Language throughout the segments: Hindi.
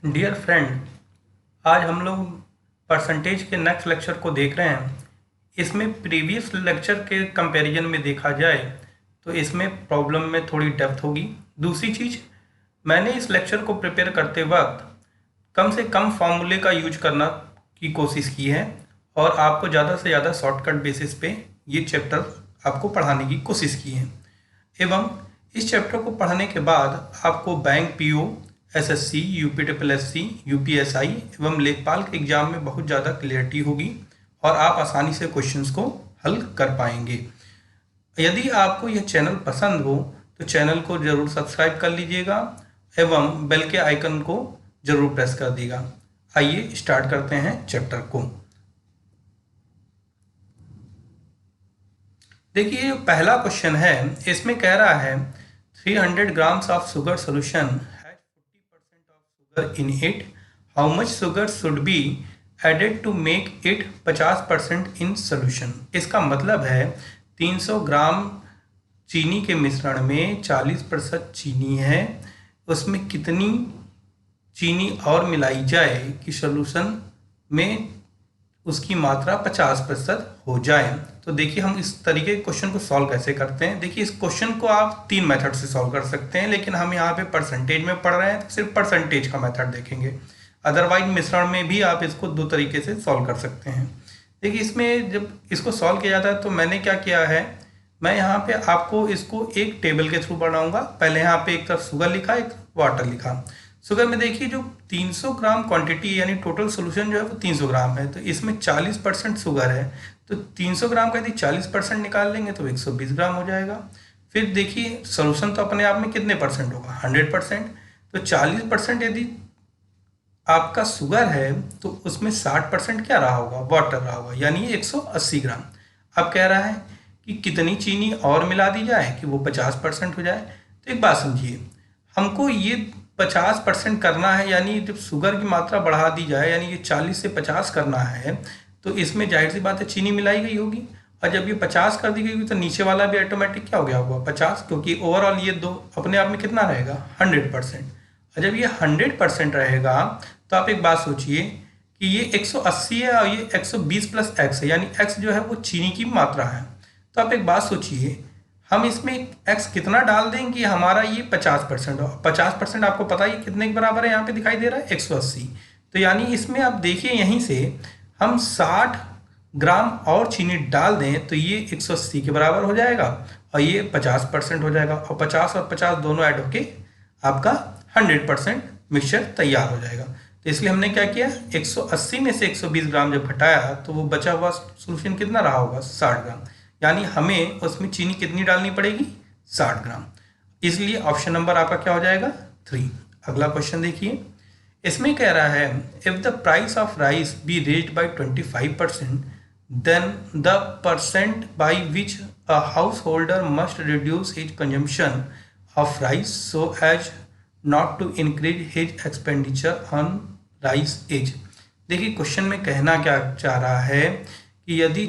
डियर फ्रेंड, आज हम लोग परसेंटेज के नेक्स्ट लेक्चर को देख रहे हैं। इसमें प्रीवियस लेक्चर के कंपैरिजन में देखा जाए तो इसमें प्रॉब्लम में थोड़ी डेप्थ होगी। दूसरी चीज़, मैंने इस लेक्चर को प्रिपेयर करते वक्त कम से कम फॉर्मूले का यूज करना की कोशिश की है और आपको ज़्यादा से ज़्यादा शॉर्टकट बेसिस पे ये चैप्टर आपको पढ़ाने की कोशिश की है। एवं इस चैप्टर को पढ़ने के बाद आपको bank PO, SSC, UPSC, UPSI एवं लेखपाल के एग्जाम में बहुत ज़्यादा क्लियरिटी होगी और आप आसानी से क्वेश्चंस को हल कर पाएंगे। यदि आपको यह चैनल पसंद हो तो चैनल को ज़रूर सब्सक्राइब कर लीजिएगा एवं बेल के आइकन को ज़रूर प्रेस कर दीजिएगा। आइए स्टार्ट करते हैं चैप्टर को। देखिए, पहला क्वेश्चन है, इसमें कह रहा है 300 grams of sugar solution has 40% of sugar in it. How much sugar should be added to make it 50% in solution? इसका मतलब है 300 ग्राम चीनी के मिश्रण में 40% चीनी है, उसमें कितनी चीनी और मिलाई जाए कि सॉल्यूशन में उसकी मात्रा 50% हो जाए। तो देखिए, हम इस तरीके के क्वेश्चन को सॉल्व कैसे करते हैं। देखिए, इस क्वेश्चन को आप 3 मेथड से सॉल्व कर सकते हैं, लेकिन हम यहाँ पे परसेंटेज में पढ़ रहे हैं तो सिर्फ परसेंटेज का मेथड देखेंगे। अदरवाइज मिश्रण में भी आप इसको 2 तरीके से सॉल्व कर सकते हैं। देखिए, इसमें जब इसको सॉल्व किया जाता है तो मैंने क्या किया है, मैं यहाँ पे आपको इसको एक टेबल के थ्रू बनाऊंगा। पहले यहाँ पे एक तरफ शुगर लिखा, एक वाटर लिखा। शुगर में देखिए, जो 300 ग्राम क्वांटिटी यानी टोटल सोल्यूशन जो है वो 300 ग्राम है, तो इसमें 40% शुगर है, तो 300 ग्राम का यदि 40% निकाल लेंगे तो 120 ग्राम हो जाएगा। फिर देखिए, सोल्यूशन तो अपने आप में कितने परसेंट होगा, 100%। तो 40% यदि आपका शुगर है तो उसमें 60% क्या रहा होगा, वाटर रहा होगा, यानी 180 ग्राम। अब कह रहा है कि कितनी चीनी और मिला दी जाए कि वो 50% हो जाए। तो एक बात समझिए, हमको ये 50% करना है, यानी जब शुगर की मात्रा बढ़ा दी जाए, यानी ये 40 से 50 करना है, तो इसमें जाहिर सी बात है चीनी मिलाई गई होगी। और जब ये 50 कर दी गई होगी तो नीचे वाला भी ऑटोमेटिक क्या हो गया होगा, 50, क्योंकि ओवरऑल ये दो अपने आप में कितना रहेगा, 100%। और जब ये 100% रहेगा तो आप एक बात सोचिए कि ये 180 है और ये 120 प्लस एक्स है, यानी एक्स जो है वो चीनी की मात्रा है। तो आप एक बात सोचिए, हम इसमें x कितना डाल दें कि हमारा ये 50% हो। 50% आपको पता ही कितने के बराबर है, यहाँ पे दिखाई दे रहा है 180। तो यानी इसमें आप देखिए, यहीं से हम 60 ग्राम और चीनी डाल दें तो ये 180 के बराबर हो जाएगा और ये 50% हो जाएगा, और 50 और 50 दोनों ऐड होके आपका 100% मिक्सचर तैयार हो जाएगा। तो इसलिए हमने क्या किया, 180 में से 120 ग्राम जब हटाया तो वो बचा हुआ सोल्यूशन कितना रहा होगा, 60 ग्राम। यानी हमें उसमें चीनी कितनी डालनी पड़ेगी, 60 ग्राम। इसलिए ऑप्शन नंबर आपका क्या हो जाएगा, 3। अगला क्वेश्चन देखिए, इसमें कह रहा है, if the price of rice be raised by 25%, then the percent by which a householder must reduce his consumption of rice so as not to increase his expenditure on rice is. देखिए, क्वेश्चन में कहना क्या चाह रहा है कि यदि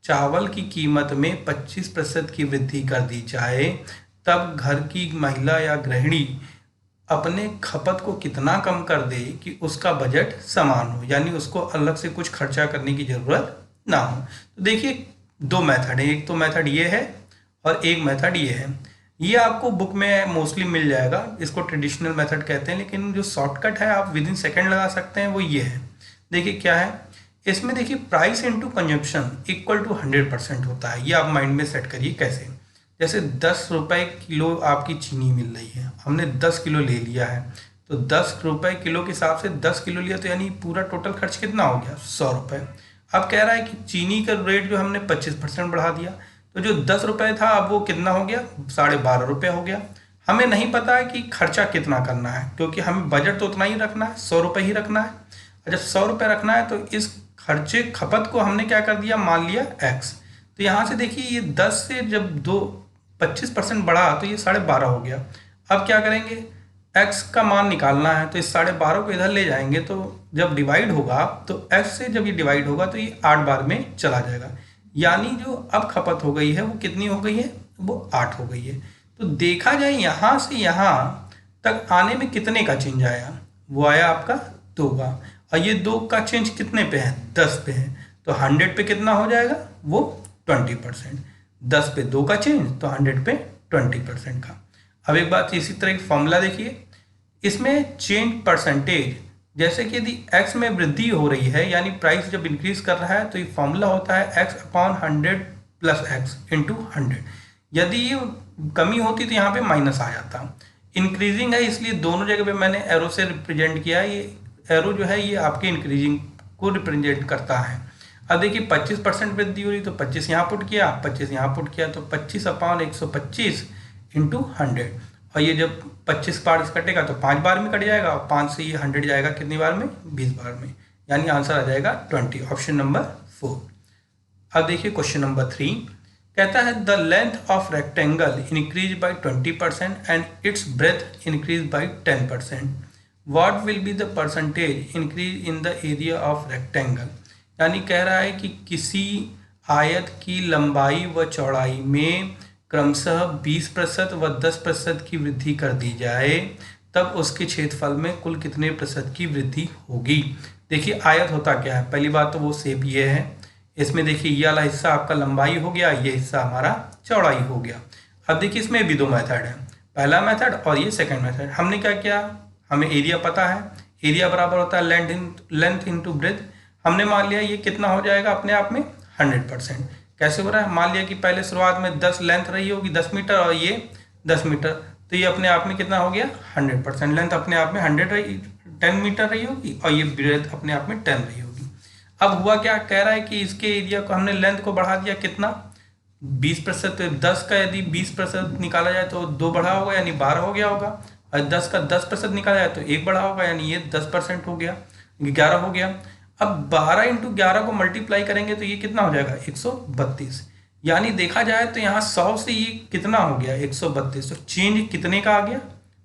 चावल की कीमत में 25% की वृद्धि कर दी जाए, तब घर की महिला या गृहिणी अपने खपत को कितना कम कर दे कि उसका बजट समान हो, यानी उसको अलग से कुछ खर्चा करने की ज़रूरत ना हो। तो देखिए, 2 मेथड है, एक तो मेथड ये है और एक मेथड ये है। ये आपको बुक में मोस्टली मिल जाएगा, इसको ट्रेडिशनल मेथड कहते हैं, लेकिन जो शॉर्टकट है आप विद इन सेकेंड लगा सकते हैं, वो ये है। देखिए क्या है इसमें, देखिए price into consumption equal to 100% होता है। ये आप माइंड में सेट करिए कैसे, जैसे 10 रुपये किलो आपकी चीनी मिल रही है, हमने 10 किलो ले लिया है, तो 10 रुपये किलो के हिसाब से 10 किलो लिया, तो यानी पूरा टोटल खर्च कितना हो गया, 100 रुपये। अब कह रहा है कि चीनी का रेट जो हमने 25% बढ़ा दिया, तो जो 10 रुपये था अब वो कितना हो गया, 12.5 रुपये हो गया। हमें नहीं पता है कि खर्चा कितना करना है, क्योंकि हमें बजट तो उतना ही रखना है, 100 रुपये ही रखना है। और जब 100 रुपये रखना है तो इस खर्चे खपत को हमने क्या कर दिया, मान लिया x। तो यहाँ से देखिए, ये 10 से जब 25% बढ़ा तो ये 12.5 हो गया। अब क्या करेंगे, x का मान निकालना है, तो इस 12.5 को इधर ले जाएंगे, तो जब डिवाइड होगा तो x से जब ये डिवाइड होगा तो ये 8 बार में चला जाएगा, यानी जो अब खपत हो गई है वो कितनी हो गई है, वो 8 हो गई है। तो देखा जाए यहाँ से यहाँ तक आने में कितने का चेंज आया, वो आया आपका 2 का, और ये 2 का चेंज कितने पे है, 10 पे है, तो 100 पे कितना हो जाएगा, वो 20%। 10 पे 2 का चेंज तो 100 पे 20% का। अब एक बात इसी तरह की फॉर्मूला देखिए, इसमें चेंज परसेंटेज, जैसे कि यदि x में वृद्धि हो रही है यानी प्राइस जब इंक्रीज कर रहा है तो ये फॉर्मूला होता है x/100 प्लस x इंटू 100। यदि ये कमी होती तो यहाँ पे माइनस आ जाता। इंक्रीजिंग है इसलिए दोनों जगह पे मैंने एरो से रिप्रेजेंट किया। ये एरो जो है ये आपके इंक्रीजिंग को रिप्रेजेंट करता है। अब देखिए 25% वृद्धि हो रही तो 25 यहाँ पुट किया, 25 यहाँ पुट किया, तो 25/125 इंटू 100, और ये जब 25 बार कटेगा तो 5 बार में कट जाएगा, और 5 से ये 100 जाएगा कितनी बार में, 20 बार में, यानी आंसर आ जाएगा 20, ऑप्शन नंबर 4। अब देखिए क्वेश्चन नंबर 3 कहता है the length of rectangle increase by 20% and it's breath increase by 10%, what will be the percentage increase in the area of rectangle. यानी कह रहा है कि किसी आयत की लंबाई व चौड़ाई में क्रमशः 20% व 10% की वृद्धि कर दी जाए तब उसके क्षेत्रफल में कुल कितने प्रतिशत की वृद्धि होगी। देखिए आयत होता क्या है, पहली बात तो वो शेप ये है, इसमें देखिए ये वाला हिस्सा आपका लंबाई हो गया, ये हिस्सा हमारा चौड़ाई हो गया। अब देखिए इसमें भी 2 मेथड है, पहला मेथड और ये सेकंड मेथड। हमने क्या किया, हमें एरिया पता है, एरिया बराबर होता है लेंथ इंटू ब्रेथ। हमने मान लिया ये कितना हो जाएगा अपने आप में 100%। कैसे हो रहा है, मान लिया कि पहले शुरुआत में 10 लेंथ रही होगी 10 मीटर और ये 10 मीटर, तो ये अपने आप में कितना हो गया 100%। लेंथ अपने आप में 10 मीटर रही होगी और ये ब्रेथ अपने आप में 10 रही होगी। अब हुआ क्या, कह रहा है कि इसके एरिया को हमने लेंथ को बढ़ा दिया कितना 20%, तो 10 का यदि 20% निकाला जाए तो 2 बढ़ा होगा यानी 12 हो गया होगा, और 10 का 10% निकाला जाए तो 1 बढ़ा होगा यानी ये 10% हो गया, 11 हो गया। अब 12 इंटू 11 को मल्टीप्लाई करेंगे तो ये कितना हो जाएगा 132, यानी देखा जाए तो यहाँ 100 से ये कितना हो गया 132, तो चेंज कितने का आ गया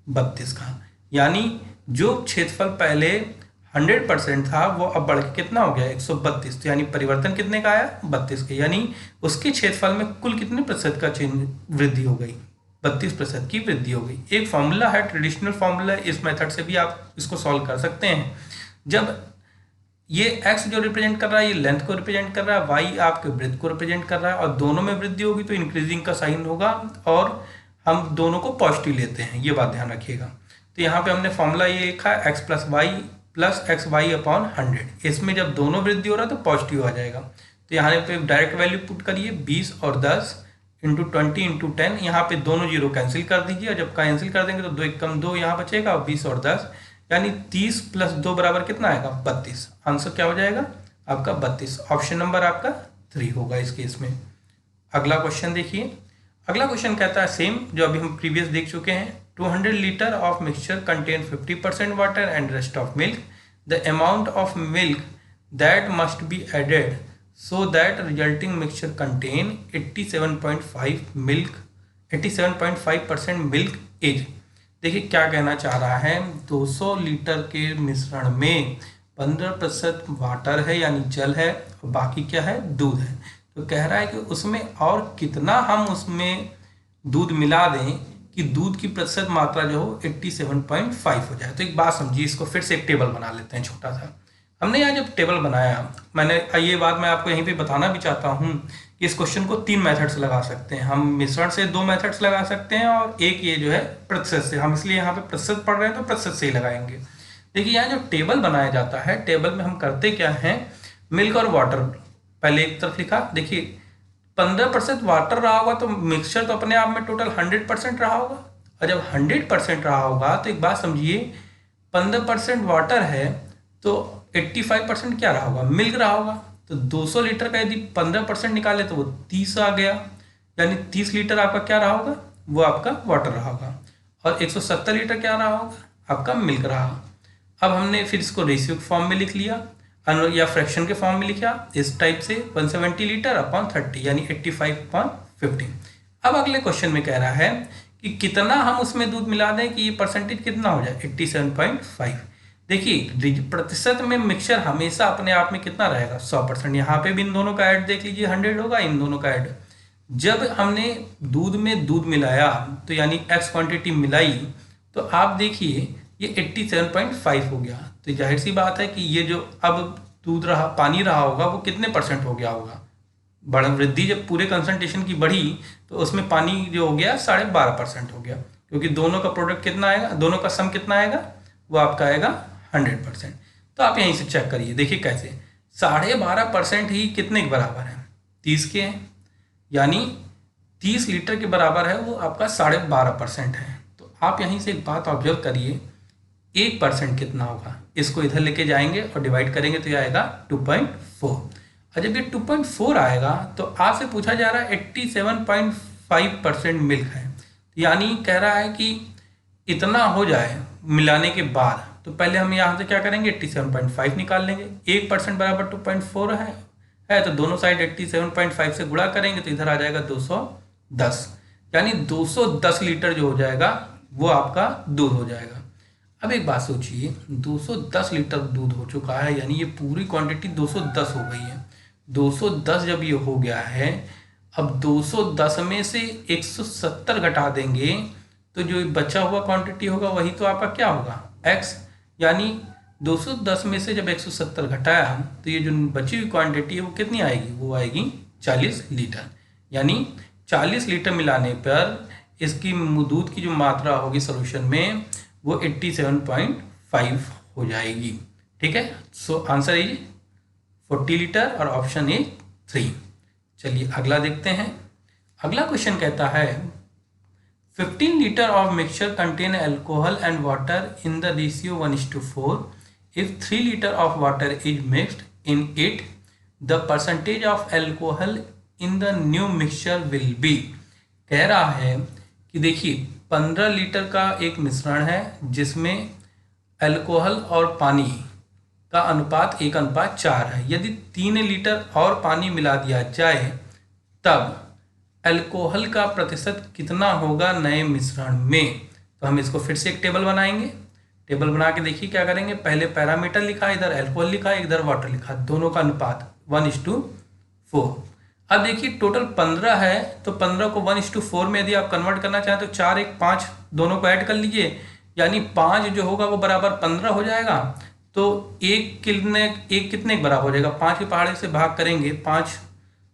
32 का। यानी जो क्षेत्रफल पहले 100% था वो अब बढ़ के कितना हो गया 132, तो यानी परिवर्तन कितने का आया 32 का, यानी उसके क्षेत्रफल में कुल कितने प्रतिशत का चेंज वृद्धि हो गई 32% की वृद्धि हो गई। एक फॉर्मूला है, ट्रेडिशनल फॉर्मूला, इस मेथड से भी आप इसको सॉल्व कर सकते हैं। जब ये x जो रिप्रेजेंट कर रहा है ये लेंथ को रिप्रेजेंट कर रहा है, y आपके ब्रेथ को रिप्रेजेंट कर रहा है, और दोनों में वृद्धि होगी तो इंक्रीजिंग का साइन होगा, और हम दोनों को पॉजिटिव लेते हैं, ये बात ध्यान रखिएगा। तो यहाँ पे हमने फॉर्मूला ये लिखा है x plus y plus x y upon 100। इसमें जब दोनों वृद्धि हो रहा है तो पॉजिटिव आ जाएगा, तो यहाँ पे डायरेक्ट वैल्यू पुट करिए 20 और 10 इंटू 20 इंटू 10, यहाँ पे दोनों जीरो कैंसिल कर दीजिए, और जब कैंसिल कर देंगे तो 2 1 कम 2 यहाँ बचेगा, और 20 और 10 यानी 30 प्लस 2 बराबर कितना आएगा 32। आंसर क्या हो जाएगा आपका 32, ऑप्शन नंबर आपका 3 होगा इस केस में। अगला क्वेश्चन देखिए, अगला क्वेश्चन कहता है सेम जो अभी हम प्रीवियस देख चुके हैं, 200 litre of mixture contain 50% water and rest of milk, the amount of milk that must be added so that resulting mixture contain 87.5% milk is. देखिए क्या कहना चाह रहा है, 200 लीटर के मिश्रण में 15% वाटर है यानी जल है, और बाकी क्या है दूध है। तो कह रहा है कि उसमें और कितना हम उसमें दूध मिला दें कि दूध की प्रतिशत मात्रा जो हो 87.5 हो जाए। तो एक बात समझिए, इसको फिर से एक टेबल बना लेते हैं छोटा सा। हमने यहाँ जब टेबल बनाया, मैंने ये बात मैं आपको यहीं पे बताना भी चाहता हूँ कि इस क्वेश्चन को 3 मेथड्स लगा सकते हैं हम। मिश्रण से 2 मेथड्स लगा सकते हैं, और एक ये जो है प्रतिशत से। हम इसलिए यहाँ पे प्रतिशत पढ़ रहे हैं तो प्रतिशत से ही लगाएंगे। देखिए यहाँ जो टेबल बनाया जाता है, टेबल में हम करते क्या हैं, मिल्क और वाटर पहले एक तरफ लिखा। देखिए 15% वाटर रहा होगा तो मिक्सचर तो अपने आप में टोटल 100% रहा होगा, और जब 100% रहा होगा तो एक बात समझिए 15% वाटर है तो 85% क्या रहा होगा मिल्क रहा होगा। तो 200 लीटर का यदि 15% निकाले तो वो 30 आ गया, यानी 30 लीटर आपका क्या रहा होगा वो आपका वाटर रहा होगा, और 170 लीटर क्या रहा होगा आपका मिल्क रहा। अब हमने फिर इसको रेशियो के फॉर्म में लिख लिया या फ्रैक्शन के फॉर्म में लिखा इस टाइप से, 170 लीटर अपॉन 30 यानी 85/15। अब अगले क्वेश्चन में कह रहा है कि कितना हम उसमें दूध मिला दें कि ये परसेंटेज कितना हो जाए 87.5। देखिए प्रतिशत में मिक्सचर हमेशा अपने आप में कितना रहेगा 100%। यहाँ पे भी इन दोनों का ऐड देख लीजिए 100 होगा, इन दोनों का ऐड। जब हमने दूध में दूध मिलाया तो यानी x क्वांटिटी मिलाई, तो आप देखिए ये 87.5 हो गया। तो जाहिर सी बात है कि ये जो अब दूध रहा, पानी रहा होगा, वो कितने % हो गया होगा? बढ़ वृद्धि जब पूरे कंसंट्रेशन की बढ़ी तो उसमें पानी जो हो गया 12.5% हो गया, क्योंकि दोनों का प्रोडक्ट कितना आएगा, दोनों का सम कितना आएगा, वो आपका आएगा 100%। तो आप यहीं से चेक करिए, देखिए कैसे 12.5% ही कितने के बराबर है, 30 के हैं, यानी 30 लीटर के बराबर है, वो आपका 12.5% है। तो आप यहीं से एक बात ऑब्जर्व करिए, 1% कितना होगा, इसको इधर लेके जाएंगे और डिवाइड करेंगे तो ये आएगा 2.4। और जब ये 2.4 आएगा तो आपसे पूछा जा रहा है 87.5% मिल्क है, यानी कह रहा है कि इतना हो जाए मिलाने के बाद, तो पहले हम यहाँ से क्या करेंगे, 87.5 निकाल लेंगे। 1% बराबर 2.4 है तो दोनों साइड 87.5 से गुणा करेंगे तो इधर आ जाएगा 210, यानी 210 लीटर जो हो जाएगा वो आपका दूध हो जाएगा। अब एक बात सोचिए, 210 लीटर दूध हो चुका है, यानी ये पूरी क्वांटिटी 210 हो गई है। 210 जब ये हो गया है, अब 210 में से 170 घटा देंगे तो जो बचा हुआ क्वांटिटी होगा वही तो आपका क्या होगा, x, यानी 210 में से जब 170 घटाया तो ये जो बची हुई क्वांटिटी है वो कितनी आएगी, वो आएगी 40 लीटर। यानी 40 लीटर मिलाने पर इसकी दूध की जो मात्रा होगी सोल्यूशन में वो 87.5 हो जाएगी। ठीक है, सो आंसर इज 40 लीटर और ऑप्शन ए 3। चलिए अगला देखते हैं। अगला क्वेश्चन कहता है 15 litre of mixture contain alcohol and water in the ratio 1:4। If 3 litre of water is mixed in it, the percentage of alcohol in the new mixture will be. कह रहा है कि देखिए 15 लीटर का एक मिश्रण है जिसमें अल्कोहल और पानी का अनुपात 1:4 है। यदि 3 लीटर और पानी मिला दिया जाए तब अल्कोहल का प्रतिशत कितना होगा नए मिश्रण में। तो हम इसको फिर से एक टेबल बनाएंगे। टेबल बना के देखिए क्या करेंगे, पहले पैरामीटर लिखा, इधर अल्कोहल लिखा, इधर वाटर लिखा, दोनों का अनुपात 1:4। अब देखिए टोटल 15 है तो 15 को 1:4 में यदि आप कन्वर्ट करना चाहें तो 4 1 5 दोनों को ऐड कर लीजिए, यानी 5 जो होगा वो बराबर 15 हो जाएगा। तो एक कितने के बराबर हो जाएगा, 5 के पहाड़े से भाग करेंगे, 5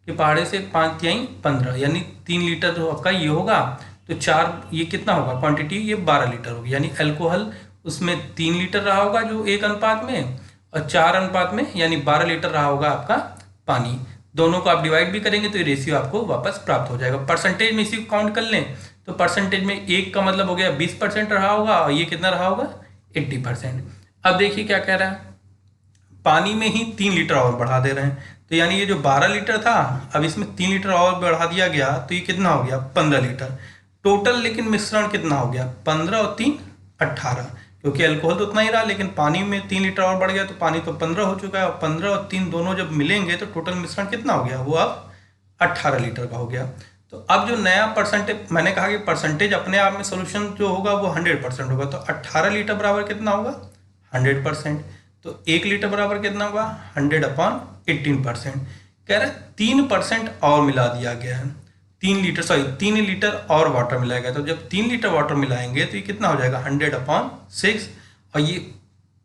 के पहाड़े से 5 तिहाई 15, यानी 3 लीटर जो आपका ये होगा। तो 4 ये कितना होगा क्वांटिटी, ये 12 लीटर होगी, यानी अल्कोहल उसमें 3 लीटर रहा होगा जो 1 अनुपात में, और 4 अनुपात में यानी 12 लीटर रहा होगा आपका पानी। दोनों को आप डिवाइड भी करेंगे तो ये रेशियो आपको वापस प्राप्त हो जाएगा। परसेंटेज में इसी को काउंट कर लें तो परसेंटेज में 1 का मतलब हो गया 20% रहा होगा, और ये कितना रहा होगा 80%। अब देखिए क्या कह रहा है, पानी में ही 3 लीटर और बढ़ा दे रहे हैं, तो यानी ये जो 12 लीटर था अब इसमें 3 लीटर और बढ़ा दिया गया तो ये कितना हो गया 15 लीटर टोटल। लेकिन मिश्रण कितना हो गया, 15 और 3 18, क्योंकि अल्कोहल तो उतना ही रहा लेकिन पानी में 3 लीटर और बढ़ गया तो पानी तो 15 हो चुका है, और 15 और 3 दोनों जब मिलेंगे तो टोटल मिश्रण कितना हो गया, वो अब 18 लीटर का हो गया। तो अब जो नया परसेंटेज, मैंने कहा कि परसेंटेज अपने आप में सोल्यूशन जो होगा वो 100% होगा, तो 18 लीटर बराबर कितना होगा 100%। तो 1 लीटर बराबर कितना होगा 100/18%। कह रहा है 3% और मिला दिया गया है, 3 लीटर और वाटर मिलाया गया। तो जब 3 लीटर वाटर मिलाएंगे तो ये कितना हो जाएगा 100/6, और ये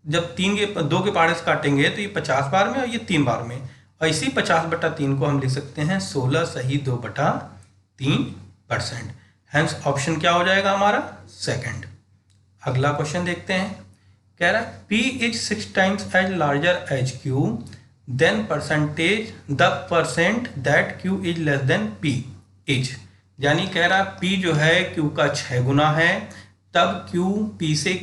जब 2 के पहाड़े से काटेंगे तो ये 50 बार में और ये 3 बार में, और इसी 50/3 को हम लिख सकते हैं 16 सही 2/3%। हैंस ऑप्शन क्या हो जाएगा हमारा सेकंड। अगला क्वेश्चन देखते हैं। कह रहा है P is 6 times as larger as Q, then the percent that Q is less than P is। यानी कह रहा P जो है Q का 6 गुना है, तब Q P से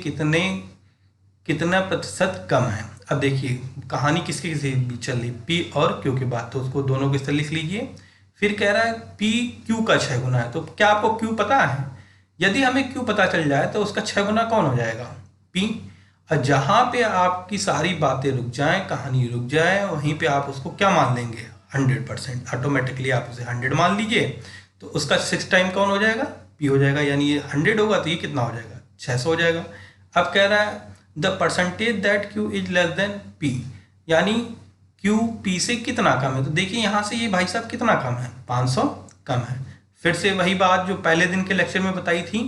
कितना प्रतिशत कम है। अब देखिए कहानी किसके बीच चल रही, P और Q के बाद, तो उसको दोनों के साथ लिख लीजिए। फिर कह रहा है P Q का 6 गुना है, तो क्या आपको Q पता है? यदि हमें Q पता चल जाए तो उसका 6 गुना कौन हो जाएगा, P। और जहाँ पे आपकी सारी बातें रुक जाएं, कहानी रुक जाए, वहीं पे आप उसको क्या मान लेंगे 100%, ऑटोमेटिकली आप उसे 100 मान लीजिए। तो उसका 6 टाइम कौन हो जाएगा, P हो जाएगा, यानी ये 100 होगा तो ये कितना हो जाएगा 600 हो जाएगा। अब कह रहा है the percentage that Q is less than P, यानी Q P से कितना कम है। तो देखिए यहाँ से ये भाई साहब कितना कम है, 500 कम है। फिर से वही बात जो पहले दिन के लेक्चर में बताई थी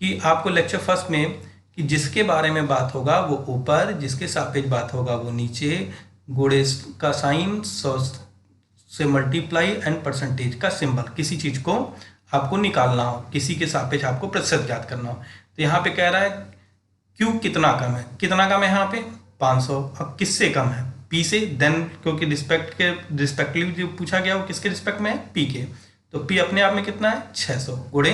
कि आपको लेक्चर फर्स्ट में कि जिसके बारे में बात होगा वो ऊपर, जिसके सापेक्ष बात होगा वो नीचे, गुणे का साइन, सौ से मल्टीप्लाई एंड परसेंटेज का सिंबल, किसी चीज़ को आपको निकालना हो, किसी के सापेक्ष आपको प्रतिशत ज्ञात करना हो। तो यहाँ पे कह रहा है क्यू कितना कम है, कितना कम है यहाँ पे 500। अब किससे कम है, पी से, देन क्योंकि रिस्पेक्टिवली जो पूछा गया वो किसके रिस्पेक्ट में है, पी के, तो पी अपने आप में कितना है 600 गुणे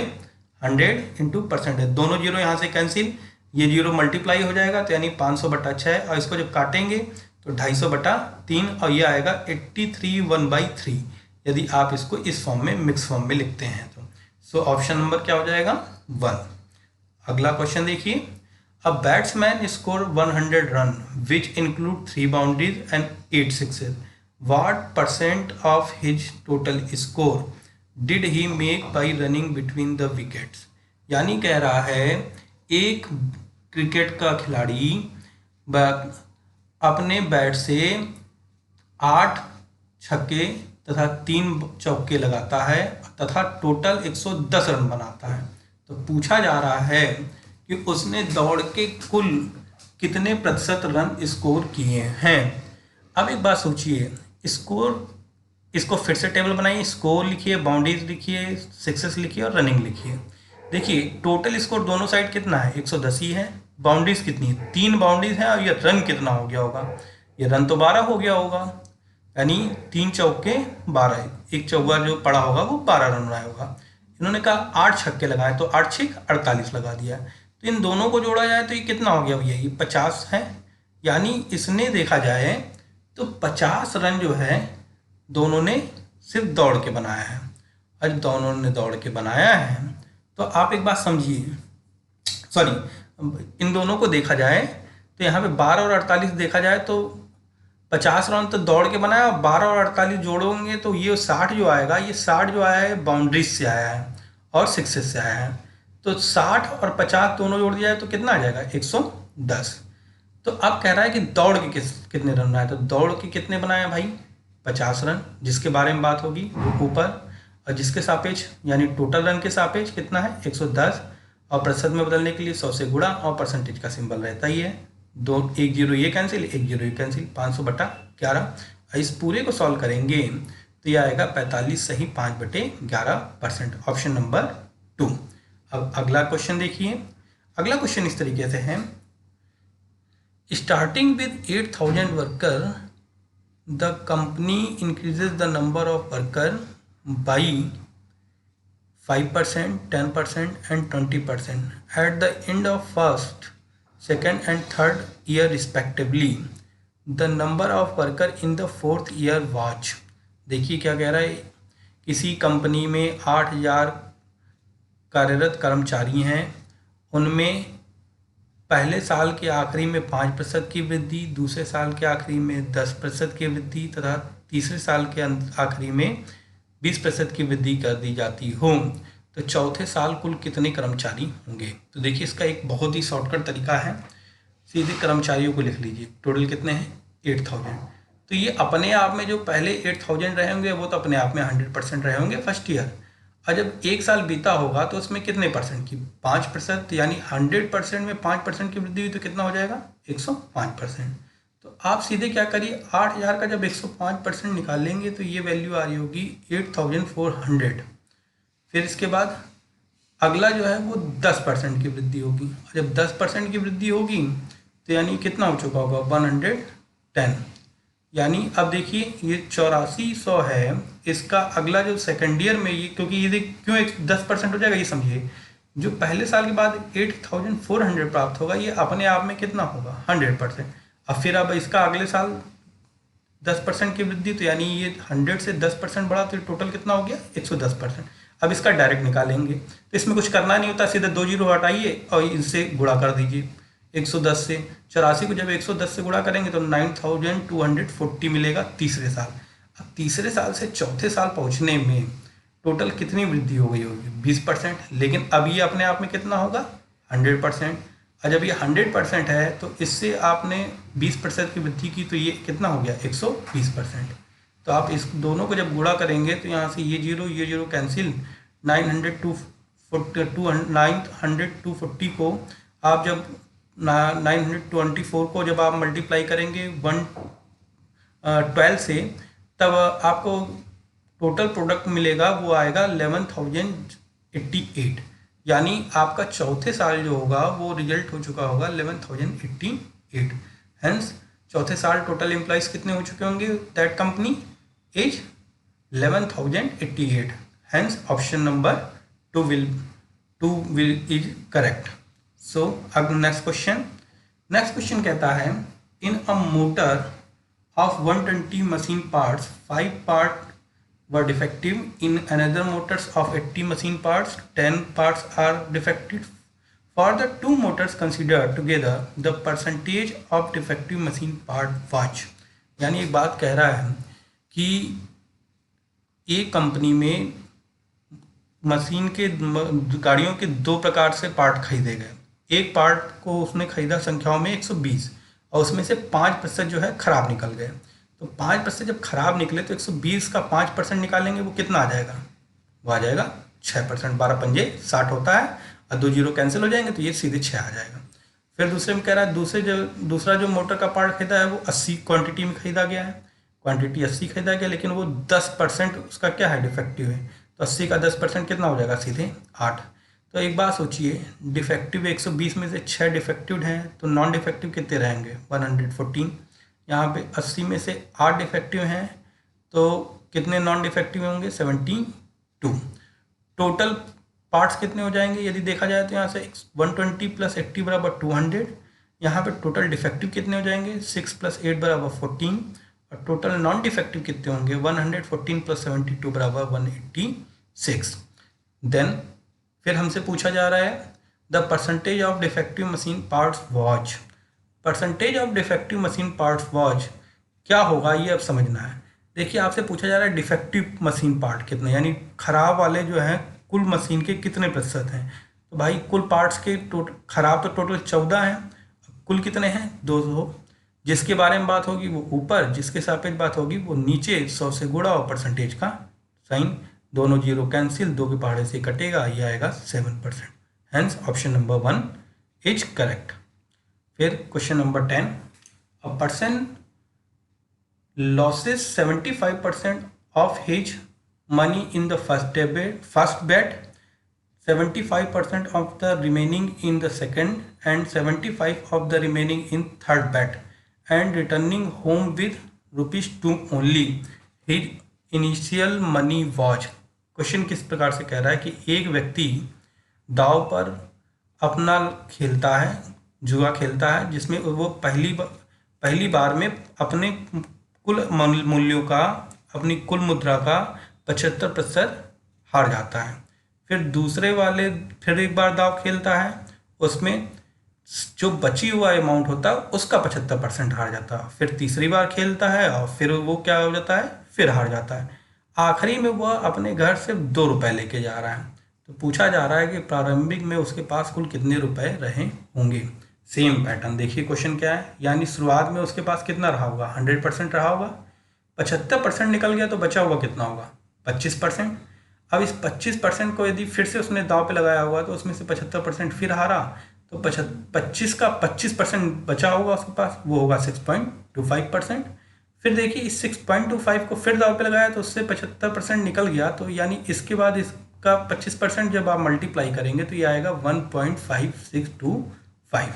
100 इंटू परसेंटेज, दोनों जीरो यहाँ से कैंसिल, ये जीरो मल्टीप्लाई हो जाएगा तो यानी 500/6, और इसको जब काटेंगे तो 250/3 और ये आएगा 83 1/3 यदि आप इसको इस फॉर्म में मिक्स फॉर्म में लिखते हैं तो। सो ऑप्शन नंबर क्या हो जाएगा 1। अगला क्वेश्चन देखिए, a batsman score 100 run which include 3 boundaries and 8 sixes, what percent of his total score did he make by running between the wickets. यानी कह रहा है एक क्रिकेट का खिलाड़ी अपने बैट से 8 छक्के तथा 3 चौके लगाता है तथा टोटल 110 रन बनाता है। तो पूछा जा रहा है कि उसने दौड़ के कुल कितने प्रतिशत रन स्कोर किए हैं। अब एक बात सोचिए, स्कोर, इसको फिर से टेबल बनाइए, स्कोर लिखिए, बाउंड्रीज लिखिए, सक्सेस लिखिए और रनिंग लिखिए। देखिए टोटल स्कोर दोनों साइड कितना है 110 ही है, बाउंड्रीज कितनी है 3 बाउंड्रीज है, और ये रन कितना हो गया होगा, ये रन तो 12 हो गया होगा, यानी 3 चौके 12, एक चौका जो पड़ा होगा वो 12 रन बनाया होगा। इन्होंने कहा 8 छक्के लगाए तो 8 छक्के 48 लगा दिया, तो इन दोनों को जोड़ा जाए तो ये कितना हो गया भैया, ये 50 है, यानी इसने देखा जाए तो 50 रन जो है दोनों ने सिर्फ दौड़ के बनाया है। और जब दोनों ने दौड़ के बनाया है तो आप एक बात समझिए, सॉरी, इन दोनों को देखा जाए तो यहाँ पे 12 और 48 देखा जाए तो 50 रन तो दौड़ के बनाया, 12 और 48 जोड़ोगे तो ये 60 जो आएगा, ये 60 जो आया है बाउंड्रीज से आया है और सिक्सेस से आया है। तो 60 और 50 दोनों जोड़ दिया जाए तो कितना आ जाएगा 110। तो अब कह रहा है कि दौड़ के कितने रन बनाए, तो दौड़ के कितने बनाए भाई 50 रन, जिसके बारे में बात होगी वो ऊपर, और जिसके सापेक्ष यानी टोटल रन के सापेक्ष कितना है 110, और प्रतिशत में बदलने के लिए 100 से गुणा और परसेंटेज का सिंबल रहता ही है, दो एक जीरो ये कैंसिल, एक जीरो ये कैंसिल, 500/11। इस पूरे को सॉल्व करेंगे तो ये आएगा 45 सही 5/11%, ऑप्शन नंबर 2। अब अगला क्वेश्चन देखिए, अगला क्वेश्चन इस तरीके से है, starting with 8000 worker the company increases the number of worker by 5%, 10% and 20% at the end of first, second and third year respectively. The number of worker in the fourth year was, देखिए क्या कह रहा है, किसी कंपनी में 8000 कार्यरत कर्मचारी हैं, उनमें पहले साल के आखिरी में 5% की वृद्धि, दूसरे साल के आखिरी में 10% की वृद्धि तथा तीसरे साल के आखिरी में 20% की वृद्धि कर दी जाती हो, तो चौथे साल कुल कितने कर्मचारी होंगे। तो देखिए इसका एक बहुत ही शॉर्टकट तरीका है, सीधे कर्मचारियों को लिख लीजिए, टोटल कितने हैं 8000। तो ये अपने आप में जो पहले 8000 रहे होंगे वो तो अपने आप में 100% रहे होंगे फर्स्ट ईयर, और जब एक साल बीता होगा तो उसमें कितने परसेंट की 5%, यानी 100% में 5% की वृद्धि हुई तो कितना हो जाएगा 105%। तो आप सीधे क्या करिए, 8000 का जब 105% निकालेंगे तो ये वैल्यू आ रही होगी 8400। फिर इसके बाद अगला जो है वो 10% की वृद्धि होगी, और जब 10% की वृद्धि होगी तो यानी कितना हो चुका होगा 110, यानी अब देखिए ये 8400 है, इसका अगला जो सेकेंड ईयर में ये, क्योंकि ये क्यों 10% हो जाएगा ये समझिए, जो पहले साल के बाद 8400 प्राप्त होगा ये अपने आप में कितना होगा 100%। अब फिर अब इसका अगले साल 10% की वृद्धि, तो यानी ये 100 से 10% बढ़ा तो टोटल कितना हो गया 110%। अब इसका डायरेक्ट निकालेंगे तो इसमें कुछ करना नहीं होता, सीधे 2 जीरो हटाइए और इनसे गुणा कर दीजिए 110 से। 84 को जब 110 से गुणा करेंगे तो 9240 मिलेगा तीसरे साल। अब तीसरे साल से चौथे साल पहुंचने में टोटल कितनी वृद्धि हो गई होगी 20%, लेकिन अब ये अपने आप में कितना होगा 100%। और जब ये 100% है तो इससे आपने 20% की वृद्धि की तो ये कितना हो गया 120%। तो आप इस दोनों को जब गुणा करेंगे तो यहाँ से ये जीरो कैंसिल, 940 को आप जब 924 को जब आप मल्टीप्लाई करेंगे 112 से, तब आपको टोटल प्रोडक्ट मिलेगा, वो आएगा 11,088। यानी आपका चौथे साल जो होगा वो रिजल्ट हो चुका होगा 11,088। हेंस चौथे साल टोटल एम्प्लॉइज कितने हो चुके होंगे? That company is 11,088। Hence option number 2 will is correct. So अब नेक्स्ट क्वेश्चन कहता है इन a motor of 120 machine parts, 5 parts were defective. In another motors of 80 machine parts, 10 parts are defective. For the two motors considered together, the percentage of defective machine part was. यानी एक बात कह रहा है कि एक कंपनी में मशीन के गाड़ियों के दो प्रकार से पार्ट खरीदे गए। एक पार्ट को उसने खरीदा संख्याओं में 120 और उसमें से 5% जो है खराब निकल गए। तो 5% जब खराब निकले तो 120 का 5% निकालेंगे, वो कितना आ जाएगा? वो आ जाएगा 6%। 12 पंजे 60 होता है और 2 जीरो कैंसिल हो जाएंगे तो ये सीधे 6 आ जाएगा। फिर दूसरे में कह रहा है दूसरा जो मोटर का पार्ट खरीदा है वो 80 क्वांटिटी में खरीदा गया है, क्वांटिटी 80 खरीदा गया, लेकिन वो 10% उसका क्या है? डिफेक्टिव है। तो 80 का 10% कितना हो जाएगा? सीधे 8। तो एक बात सोचिए, डिफेक्टिव 120 में से 6 डिफेक्टिव हैं, तो नॉन डिफेक्टिव कितने रहेंगे? 114। यहाँ पे 80 में से 8 डिफेक्टिव हैं, तो कितने नॉन डिफेक्टिव होंगे? 72। टोटल पार्ट्स कितने हो जाएंगे यदि देखा जाए तो यहाँ से 120 + 80 बराबर 200। यहाँ पे टोटल डिफेक्टिव कितने हो जाएंगे? 6 + 8 बराबर 14। और टोटल नॉन डिफेक्टिव कितने होंगे? 114 + 72 बराबर 186। देन फिर हमसे पूछा जा रहा है the percentage of defective machine parts watch. Percentage of defective machine parts watch क्या होगा ये अब समझना है। देखिए आपसे पूछा जा रहा है डिफेक्टिव मशीन पार्ट कितने, यानी खराब वाले जो हैं कुल मशीन के कितने प्रतिशत हैं। तो भाई कुल पार्ट्स के खराब तो टोटल 14 हैं, कुल कितने हैं? 200। जिसके बारे में बात होगी वो ऊपर, जिसके सापेक्ष बात होगी वो नीचे 100 से गुणा और परसेंटेज का साइन, दोनों जीरो कैंसिल, 2 के पहाड़े से कटेगा, ये आएगा 7%। Hence option number 1 is correct. फिर question number 10, a person loses 75% of his money in the first bet, 75% of the remaining in the second and 75 of the remaining in third bet and returning home with ₹2 only. His initial money was. Question किस प्रकार से कह रहा है कि एक व्यक्ति दाव पर अपना खेलता है, जुआ खेलता है, जिसमें वो पहली बार में अपने कुल मूल्यों का, अपनी कुल मुद्रा का 75% हार जाता है। फिर एक बार दाव खेलता है, उसमें जो बची हुआ अमाउंट होता है उसका 75% हार जाता है। फिर तीसरी बार खेलता है और फिर वो क्या हो जाता है? फिर हार जाता है। आखिरी में वह अपने घर से 2 रुपये लेके जा रहा है। तो पूछा जा रहा है कि प्रारंभिक में उसके पास कुल कितने रुपए रहे होंगे। सेम पैटर्न देखिए, क्वेश्चन क्या है, यानी शुरुआत में उसके पास कितना रहा होगा? 100% रहा होगा। 75% निकल गया तो बचा हुआ कितना होगा? 25%। अब इस 25% को यदि फिर से उसने दाव पे लगाया होगा तो उसमें से 75% फिर हारा, तो 25 का 25% बचा होगा उसके पास, वो होगा 6.25%। फिर देखिए इस 6.25 को फिर दाव पे लगाया तो उससे 75% निकल गया, तो यानी इसके बाद इसका 25% जब आप मल्टीप्लाई करेंगे तो ये आएगा 1.5625।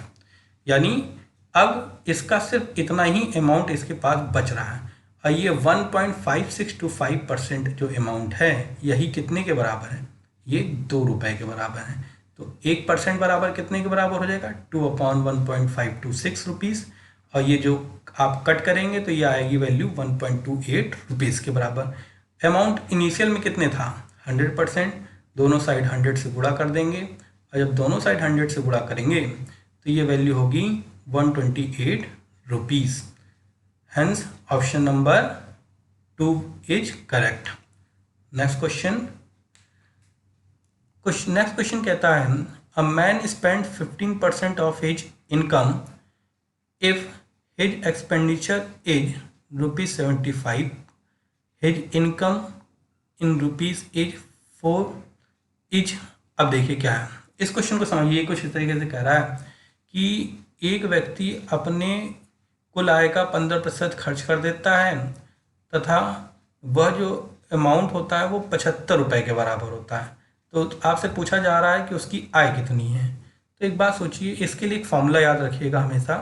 यानी अब इसका सिर्फ इतना ही अमाउंट इसके पास बच रहा है, और ये 1.5625% जो अमाउंट है यही कितने के बराबर है? ये 2 रुपये के बराबर है। तो 1% बराबर कितने के बराबर हो जाएगा? 2/1.526 रुपीज़। और ये जो आप कट करेंगे तो ये आएगी वैल्यू 1.28 रुपीज़ के बराबर। अमाउंट इनिशियल में कितने था? 100%। दोनों साइड 100 से गुणा कर देंगे, और जब दोनों साइड 100 से गुणा करेंगे तो ये वैल्यू होगी 128 rupees. Hence option number 2 is correct. Next question कहता है a man spend 15% of his income if his expenditure is ₹75, his income in rupees is 4 is अब देखिए क्या है, इस क्वेश्चन को समझिए। कुछ इस तरीके से कह रहा है कि एक व्यक्ति अपने कुल आय का 15% खर्च कर देता है तथा वह जो अमाउंट होता है वो 75 रुपये के बराबर होता है। तो आपसे पूछा जा रहा है कि उसकी आय कितनी है। तो एक बात सोचिए, इसके लिए एक फॉर्मूला याद रखिएगा हमेशा,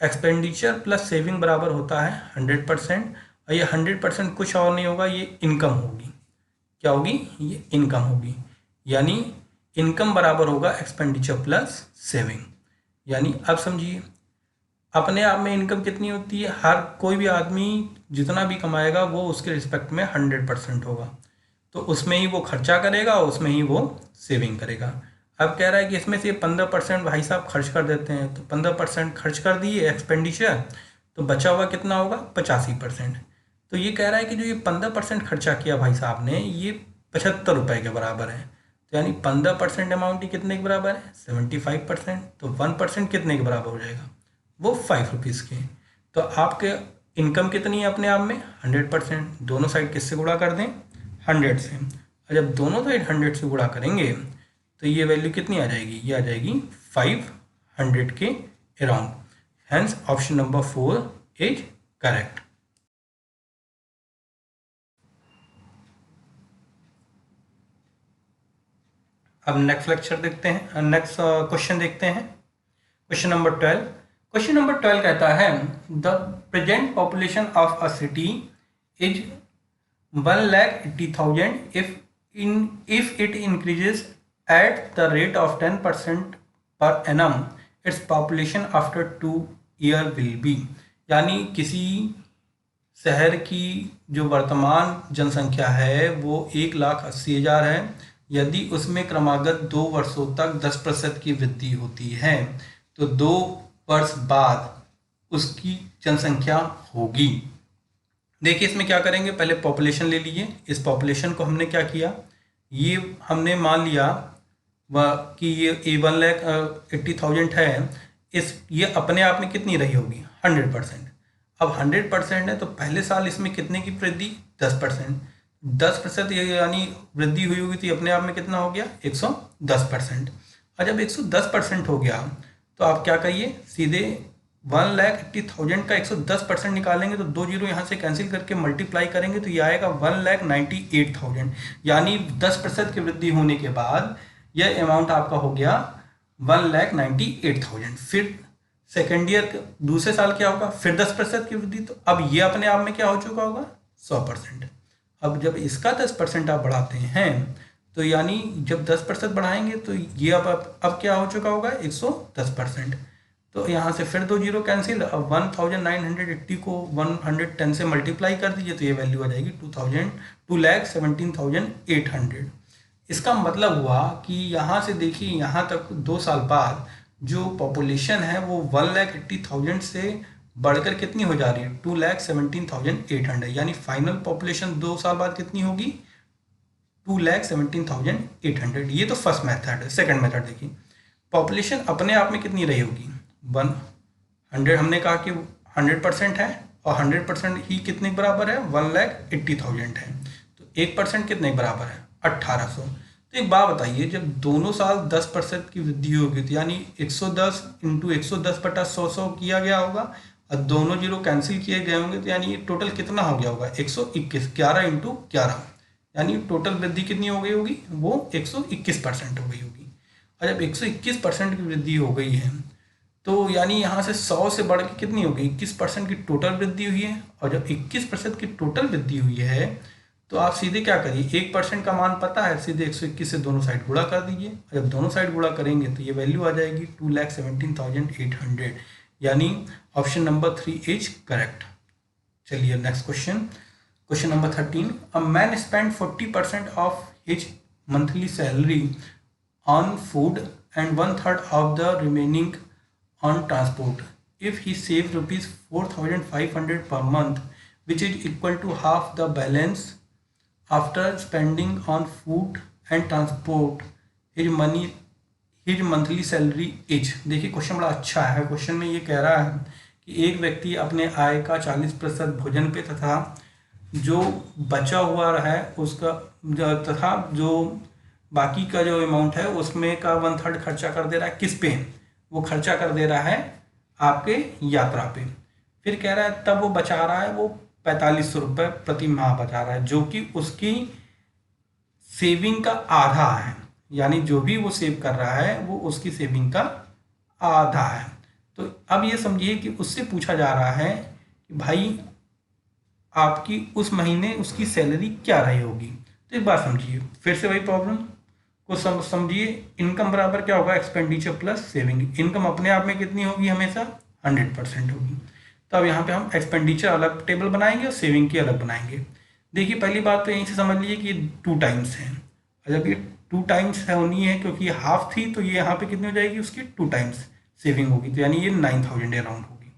एक्सपेंडिचर प्लस सेविंग बराबर होता है 100%। और ये 100% कुछ और नहीं होगा, ये इनकम होगी। क्या होगी? ये इनकम होगी। यानी इनकम बराबर होगा एक्सपेंडिचर प्लस सेविंग। यानी अब समझिए, अपने आप में इनकम कितनी होती है? हर कोई भी आदमी जितना भी कमाएगा वो उसके रिस्पेक्ट में 100% होगा, तो उसमें ही वो खर्चा करेगा और उसमें ही वो सेविंग करेगा। अब कह रहा है कि इसमें से 15% भाई साहब खर्च कर देते हैं, तो 15% खर्च कर दिए एक्सपेंडिचर, तो बचा हुआ कितना होगा? 85%। तो ये कह रहा है कि जो ये 15% खर्चा किया भाई साहब ने, ये 75 रुपये के बराबर है। तो यानी 15% अमाउंट ही कितने के बराबर है? 75%। तो 1% कितने के बराबर हो जाएगा? वो 5 रुपीज़ के। तो आपके इनकम कितनी है अपने आप में? 100%। दोनों साइड किससे गुणा कर दें? 100 से। और जब दोनों साइड 100 से गुणा करेंगे तो ये वैल्यू कितनी आ जाएगी? ये आ जाएगी 500 के around. Hence option number 4 is correct. अब नेक्स्ट लेक्चर देखते हैं, नेक्स्ट क्वेश्चन देखते हैं। Question number 12। क्वेश्चन नंबर 12 कहता है the present population of a city is 1,80,000 if it increases at the rate of 10% per annum, its population after 2 year will be। यानी किसी शहर की जो वर्तमान जनसंख्या है वो 1,80,000 है। यदि उसमें क्रमागत 2 वर्षों तक 10% की वृद्धि होती है तो 2 वर्ष बाद उसकी जनसंख्या होगी। देखिए इसमें क्या करेंगे, पहले पॉपुलेशन ले लीजिए। इस पॉपुलेशन को हमने क्या किया, ये हमने मान लिया वह कि ये 1,80,000 है। ये अपने आप में कितनी रही होगी? 100%। अब 100% है तो पहले साल इसमें कितने की वृद्धि? 10%। 10% यानी वृद्धि हुई होगी तो अपने आप में कितना हो गया? 110%। और जब 110% हो गया तो आप क्या करिए, सीधे 1,80,000 का 110% निकालेंगे तो 2 जीरो यहाँ से कैंसिल करके मल्टीप्लाई करेंगे तो ये आएगा 1,98,000। यानी 10% की वृद्धि होने के बाद यह अमाउंट आपका हो गया 1,98,000। फिर सेकेंड ईयर दूसरे साल क्या होगा? फिर 10% की वृद्धि, तो अब ये अपने आप में क्या हो चुका होगा? 100%। अब जब इसका 10% आप बढ़ाते हैं तो यानी जब 10% बढ़ाएंगे तो ये अब क्या हो चुका होगा? 110%। तो यहाँ से फिर 2 जीरो कैंसिल। अब 1,980 को 110 से मल्टीप्लाई कर दीजिए तो ये वैल्यू आ जाएगी 2,17,800। इसका मतलब हुआ कि यहाँ से देखिए यहाँ तक 2 साल बाद जो पॉपुलेशन है वो 1,80,000 से बढ़कर कितनी हो जा रही है? 2,17,800। यानी फाइनल पॉपुलेशन 2 साल बाद कितनी होगी? 2,17,800। ये तो फर्स्ट मेथड है। सेकंड मेथड देखिए, पॉपुलेशन अपने आप में कितनी रही होगी? 100। हमने कहा कि 100% है और 100% ही कितने के बराबर है? 1,80,000 है। तो 1% कितने के बराबर है? 1,800। तो एक बात बताइए, जब दोनों साल 10% की वृद्धि होगी तो यानी 110 इंटू 110/100 किया गया होगा और दोनों जीरो कैंसिल किए गए होंगे तो यानी टोटल कितना हो गया होगा? 121। 11 इंटू 11 यानी टोटल वृद्धि कितनी हो गई होगी? वो 121% हो गई होगी। और जब 121% की वृद्धि हो गई है तो यानी यहाँ से 100 से बढ़ के कितनी हो गई? 21% की टोटल वृद्धि हुई है। और जब 21% की टोटल वृद्धि हुई है तो आप सीधे क्या करिए, 1% का मान पता है, सीधे 121 से दोनों साइड गुणा कर दीजिए। और जब दोनों साइड गुणा करेंगे तो ये वैल्यू आ जाएगी 2,17,800। यानी ऑप्शन नंबर 3 इज करेक्ट। चलिए next question, question number 13। A man spend 40% of his monthly salary on food and 1/3 of the remaining on transport. If he saves rupees 4,500 per month, which is equal to half the balance after spending on food and transport, his monthly salary is। देखिए क्वेश्चन बड़ा अच्छा है। क्वेश्चन में ये कह रहा है कि एक व्यक्ति अपने आय का 40% भोजन पे तथा जो बचा हुआ है उसका तथा जो बाकी का जो अमाउंट है उसमें का 1/3 खर्चा कर दे रहा है किस पे, वो खर्चा कर दे रहा है आपके यात्रा पे। फिर कह रहा है तब वो बचा रहा है वो 4500 रुपये प्रति माह बचा रहा है, जो कि उसकी सेविंग का आधा है। यानी जो भी वो सेव कर रहा है वो उसकी सेविंग का आधा है। तो अब ये समझिए कि उससे पूछा जा रहा है कि भाई आपकी उस महीने उसकी सैलरी क्या रही होगी। तो एक बात समझिए, फिर से वही प्रॉब्लम को समझिए। इनकम बराबर क्या होगा, एक्सपेंडिचर प्लस सेविंग। इनकम अपने आप में कितनी होगी, हमेशा 100% होगी। तो अब यहाँ पे हम एक्सपेंडिचर अलग टेबल बनाएंगे और सेविंग की अलग बनाएंगे। देखिए पहली बात तो यहीं से समझ लीजिए कि 2 टाइम्स है। जब ये 2 टाइम्स होनी है क्योंकि ये हाफ थी, तो ये यहाँ पे कितनी हो जाएगी, उसकी 2 टाइम्स सेविंग होगी, तो यानी ये 9000 अराउंड होगी।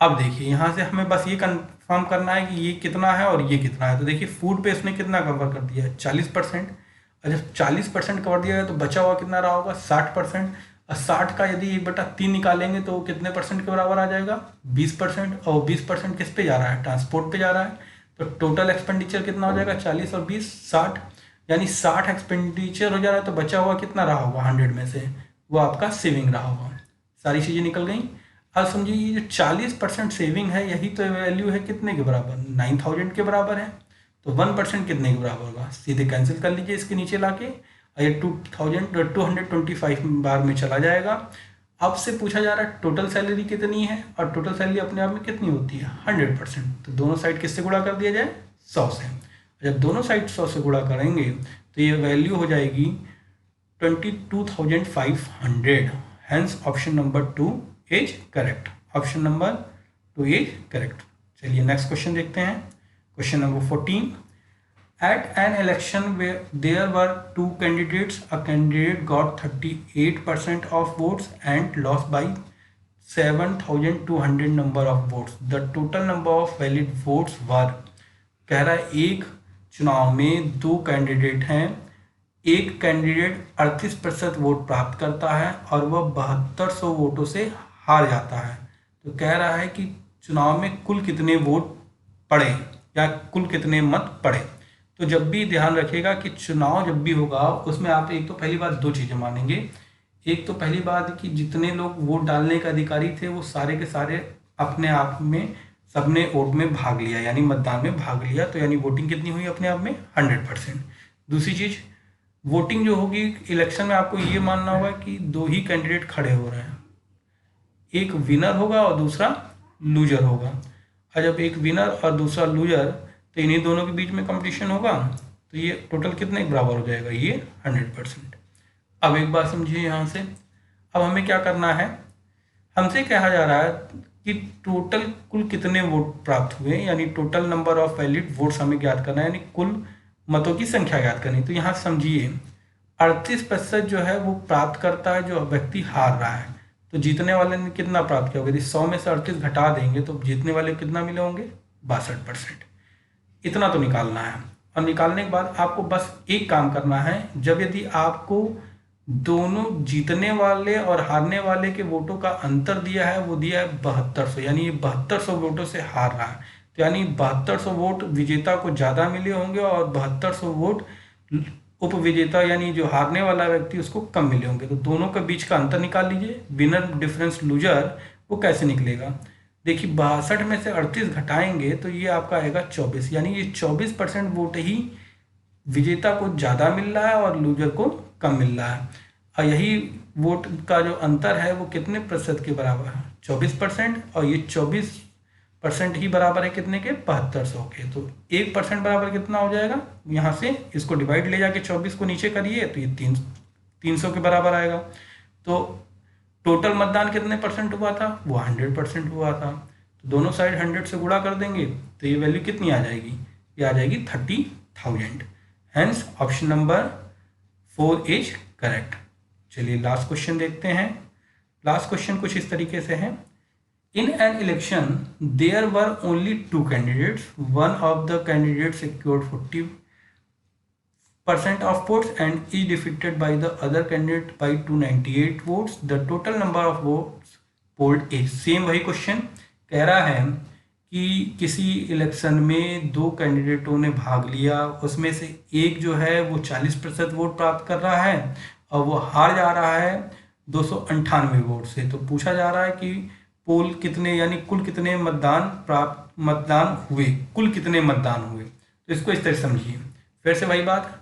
अब देखिए यहाँ से हमें बस ये कंफर्म करना है कि ये कितना है और ये कितना है। तो देखिए फूड पे उसने कितना कवर कर दिया है, 40%। और जब 40% कवर दिया है तो बचा हुआ कितना रहा होगा, 60%। और 60 का यदि 1/3 निकालेंगे तो कितने परसेंट के बराबर आ जाएगा, 20%। और 20% किस पे जा रहा है, ट्रांसपोर्ट पे जा रहा है। तो टोटल एक्सपेंडिचर कितना हो जाएगा, 40 और 20 60, यानी 60 एक्सपेंडिचर हो जा रहा है। तो बचा हुआ कितना रहा होगा 100 में से, वो आपका सेविंग रहा होगा। सारी चीज़ें निकल गई। अब समझिए ये जो 40% सेविंग है, यही तो वैल्यू है कितने के बराबर, 9000 के बराबर है। तो 1% कितने के बराबर होगा, सीधे कैंसिल कर लीजिए इसके नीचे लाके, और ये 225 बार में चला जाएगा। अब से पूछा जा रहा है टोटल सैलरी कितनी है, और टोटल सैलरी अपने आप में कितनी होती है, 100%। तो दोनों साइड किससे गुणा कर दिया जाए, 100 से। जब दोनों साइड 100 से गुणा करेंगे तो ये वैल्यू हो जाएगी 22,500। Hence option number 2 is correct. Option number 2 is correct. चलिए नेक्स्ट क्वेश्चन देखते हैं। Question number 14। At an election where there were 2 candidates, a candidate got 38% of votes and lost by 7,200 number of votes. The total number of valid votes were, कह रहा है एक चुनाव में 2 कैंडिडेट हैं, एक कैंडिडेट 38% वोट प्राप्त करता है और वह 7200 वोटों से हार जाता है। तो कह रहा है कि चुनाव में कुल कितने वोट पड़े या कुल कितने मत पड़े। तो जब भी ध्यान रखिएगा कि चुनाव जब भी होगा उसमें आप एक तो पहली बात 2 चीज़ें मानेंगे। एक तो पहली बात कि जितने लोग वोट डालने के अधिकारी थे वो सारे के सारे अपने आप में सबने वोट में भाग लिया, यानी मतदान में भाग लिया। तो यानी वोटिंग कितनी हुई अपने आप में, 100%। दूसरी चीज़, वोटिंग जो होगी इलेक्शन में आपको ये मानना होगा कि 2 ही कैंडिडेट खड़े हो रहे हैं, एक विनर होगा और दूसरा लूजर होगा। और जब एक विनर और दूसरा लूजर, तो इन्हीं दोनों के बीच में कंपटीशन होगा, तो ये टोटल कितने बराबर हो जाएगा, ये 100%। अब एक बात समझिए यहाँ से, अब हमें क्या करना है, हमसे कहा जा रहा है कि टोटल कुल कितने वोट प्राप्त हुए, यानी total number of valid votes हमें ज्ञात करना है, यानी कुल मतों की संख्या ज्ञात करनी। तो यहाँ समझिए 38% जो है वो प्राप्त करता है जो व्यक्ति हार रहा है। तो जीतने वाले ने कितना प्राप्त किया होगा, यदि 100 में से 38 घटा देंगे तो जीतने वाले कितना मिले होंगे, 62%। इतना तो निकालना है। और निकालने के बाद आपको बस एक काम करना है, जब यदि आपको दोनों जीतने वाले और हारने वाले के वोटों का अंतर दिया है, वो दिया है 7200, यानी ये 7200 वोटों से हार रहा है। तो यानी 7200 वोट विजेता को ज़्यादा मिले होंगे और 7200 वोट उपविजेता यानी जो हारने वाला व्यक्ति उसको कम मिले होंगे। तो दोनों के बीच का अंतर निकाल लीजिए, विनर डिफरेंस लूजर, वो कैसे निकलेगा। देखिए 62 में से 38 घटाएंगे तो ये आपका आएगा 24, यानी ये 24% वोट ही विजेता को ज़्यादा मिल रहा है और लूजर को कम मिल रहा है। और यही वोट का जो अंतर है वो कितने प्रतिशत के बराबर है, 24%। और ये 24% ही बराबर है कितने के, 7200 के। तो 1% बराबर कितना हो जाएगा, यहाँ से इसको डिवाइड ले जाके 24 को नीचे करिए तो ये 300 के बराबर आएगा। तो टोटल मतदान कितने परसेंट हुआ था, वो 100% हुआ था। तो दोनों साइड 100 से गुणा कर देंगे तो ये वैल्यू कितनी आ जाएगी, ये आ जाएगी 30,000। Hence option number 4 is correct. चलिए लास्ट क्वेश्चन देखते हैं। लास्ट क्वेश्चन कुछ इस तरीके से है। In an election there were only 2 candidates, one of the candidate secured 40% of votes and is defeated by the other candidate by 298 votes. The total number of votes polled is, same वही क्वेश्चन कह रहा है कि किसी इलेक्शन में दो कैंडिडेटों ने भाग लिया, उसमें से एक जो है वो 40% वोट प्राप्त कर रहा है और वो हार जा रहा है 298 वोट से। तो पूछा जा रहा है कि पोल कितने यानी कुल कितने मतदान हुए, कुल कितने मतदान हुए। तो इसको इस तरह समझिए, फिर से वही बात,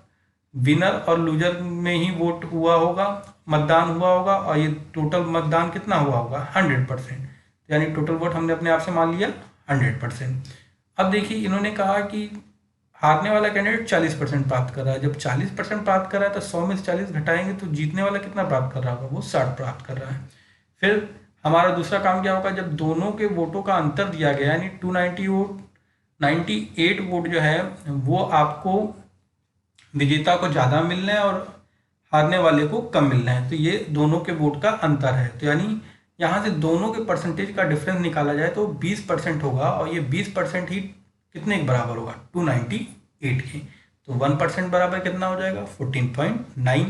विनर और लूजर में ही वोट हुआ होगा, मतदान हुआ होगा, और ये टोटल मतदान कितना हुआ होगा 100%, यानी टोटल वोट हमने अपने आप से मान लिया 100%। अब देखिए इन्होंने कहा कि हारने वाला कैंडिडेट 40% प्राप्त कर रहा है। जब 40% प्राप्त कर रहा है तो 100 में से 40 घटाएंगे तो जीतने वाला कितना प्राप्त कर रहा होगा, वो 60 प्राप्त कर रहा है। फिर हमारा दूसरा काम क्या होगा, जब दोनों के वोटों का अंतर दिया गया यानी 290 वोट 98 वोट जो है वो आपको विजेता को ज़्यादा मिलना है और हारने वाले को कम मिलना है, तो ये दोनों के वोट का अंतर है। तो यानी यहाँ से दोनों के परसेंटेज का डिफरेंस निकाला जाए तो 20% होगा, और ये 20% ही कितने के बराबर होगा 298 के। तो 1% बराबर कितना हो जाएगा 14.9।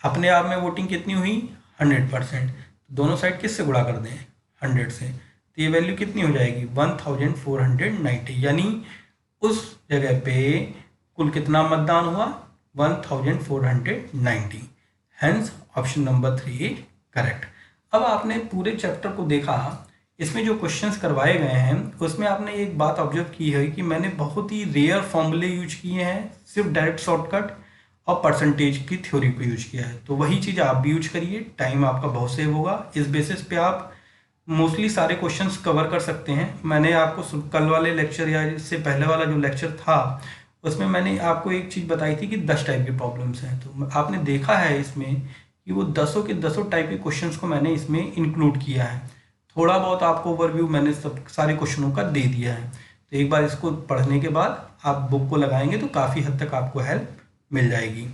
अपने आप में वोटिंग कितनी हुई 100%। दोनों साइड किससे गुणा कर दें 100 से, तो ये वैल्यू कितनी हो जाएगी 1490, यानी उस जगह पे कुल कितना मतदान हुआ 1490। Hence option number 3 is correct. अब आपने पूरे चैप्टर को देखा, इसमें जो क्वेश्चंस करवाए गए हैं उसमें आपने एक बात ऑब्जर्व की है कि मैंने बहुत ही रेयर फॉर्मूले यूज किए हैं, सिर्फ डायरेक्ट शॉर्टकट और परसेंटेज की थ्योरी को यूज किया है। तो वही चीज़ आप भी यूज करिए, टाइम आपका बहुत सेव होगा। इस बेसिस पे आप मोस्टली सारे क्वेश्चंस कवर कर सकते हैं। मैंने आपको कल वाले लेक्चर या इससे पहले वाला जो लेक्चर था उसमें मैंने आपको एक चीज़ बताई थी कि 10 टाइप के प्रॉब्लम्स हैं। तो आपने देखा है इसमें कि वो 10 के 10 टाइप के क्वेश्चंस को मैंने इसमें इंक्लूड किया है। थोड़ा बहुत आपको ओवरव्यू मैंने सब सारे क्वेश्चनों का दे दिया है। तो एक बार इसको पढ़ने के बाद आप बुक को लगाएंगे तो काफ़ी हद तक आपको हेल्प मिल जाएगी।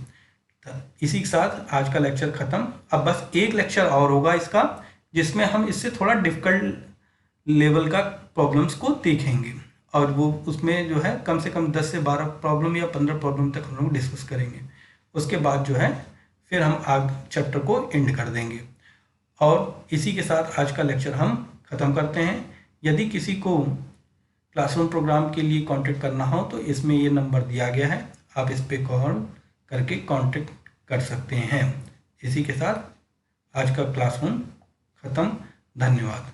तो इसी के साथ आज का लेक्चर ख़त्म। अब बस एक लेक्चर और होगा इसका, जिसमें हम इससे थोड़ा डिफ़िकल्ट लेवल का प्रॉब्लम्स को देखेंगे, और वो उसमें जो है कम से कम 10 से 12 प्रॉब्लम या 15 प्रॉब्लम तक हम लोग डिस्कस करेंगे। उसके बाद जो है फिर हम आगे चैप्टर को एंड कर देंगे। और इसी के साथ आज का लेक्चर हम ख़त्म करते हैं। यदि किसी को क्लासरूम प्रोग्राम के लिए कांटेक्ट करना हो तो इसमें ये नंबर दिया गया है, आप इस पर कॉल करके कांटेक्ट कर सकते हैं। इसी के साथ आज का क्लासरूम ख़त्म। धन्यवाद।